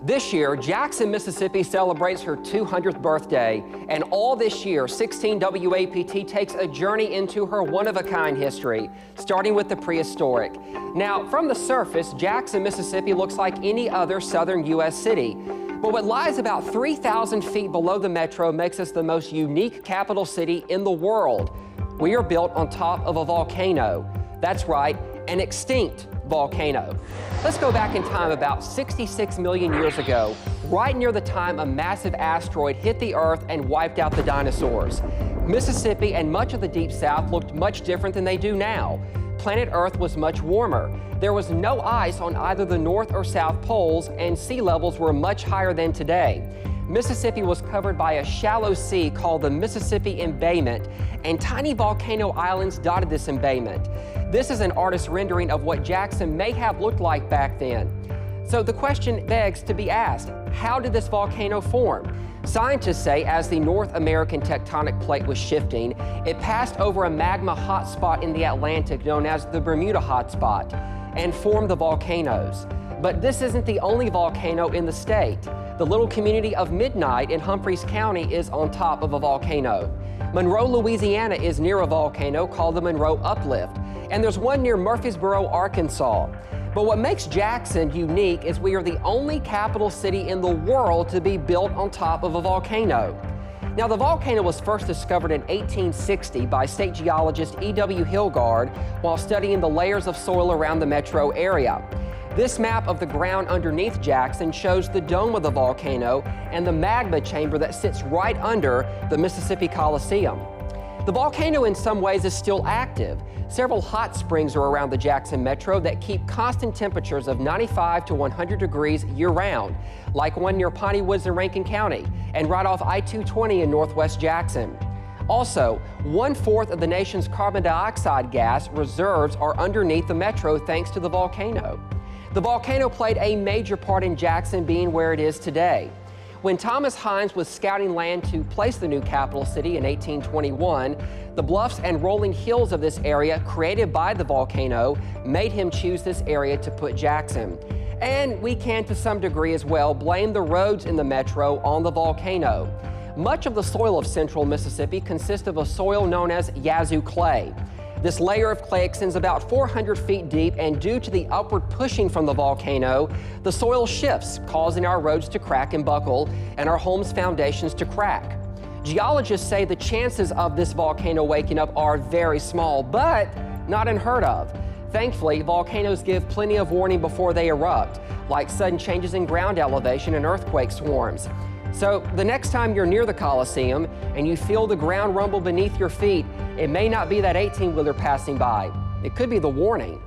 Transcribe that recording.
This year, Jackson, Mississippi celebrates her 200th birthday, and all this year, 16 WAPT takes a journey into her one-of-a-kind history, starting with the prehistoric. Now, from the surface, Jackson, Mississippi looks like any other southern U.S. city, but what lies about 3,000 feet below the metro makes us the most unique capital city in the world. We are built on top of a volcano. That's right, an extinct volcano. Let's go back in time about 66 million years ago, right near the time a massive asteroid hit the Earth and wiped out the dinosaurs. Mississippi and much of the Deep South looked much different than they do now. Planet Earth was much warmer. There was no ice on either the North or South poles, and sea levels were much higher than today. Mississippi was covered by a shallow sea called the Mississippi Embayment, and tiny volcano islands dotted this embayment. This is an artist's rendering of what Jackson may have looked like back then. So the question begs to be asked, how did this volcano form? Scientists say as the North American tectonic plate was shifting, it passed over a magma hotspot in the Atlantic known as the Bermuda Hotspot and formed the volcanoes. But this isn't the only volcano in the state. The little community of Midnight in Humphreys County is on top of a volcano. Monroe, Louisiana is near a volcano called the Monroe Uplift, and there's one near Murfreesboro, Arkansas. But what makes Jackson unique is we are the only capital city in the world to be built on top of a volcano. Now, the volcano was first discovered in 1860 by state geologist E.W. Hilgard while studying the layers of soil around the metro area. This map of the ground underneath Jackson shows the dome of the volcano and the magma chamber that sits right under the Mississippi Coliseum. The volcano in some ways is still active. Several hot springs are around the Jackson metro that keep constant temperatures of 95 to 100 degrees year-round, like one near Piney Woods in Rankin County and right off I-220 in northwest Jackson. Also, 1/4 of the nation's carbon dioxide gas reserves are underneath the metro thanks to the volcano. The volcano played a major part in Jackson being where it is today. When Thomas Hines was scouting land to place the new capital city in 1821, the bluffs and rolling hills of this area created by the volcano made him choose this area to put Jackson. And we can, to some degree as well, blame the roads in the metro on the volcano. Much of the soil of central Mississippi consists of a soil known as Yazoo clay. This layer of clay extends about 400 feet deep, and due to the upward pushing from the volcano, the soil shifts, causing our roads to crack and buckle and our homes' foundations to crack. Geologists say the chances of this volcano waking up are very small, but not unheard of. Thankfully, volcanoes give plenty of warning before they erupt, like sudden changes in ground elevation and earthquake swarms. So the next time you're near the Coliseum and you feel the ground rumble beneath your feet, it may not be that 18-wheeler passing by. It could be the warning.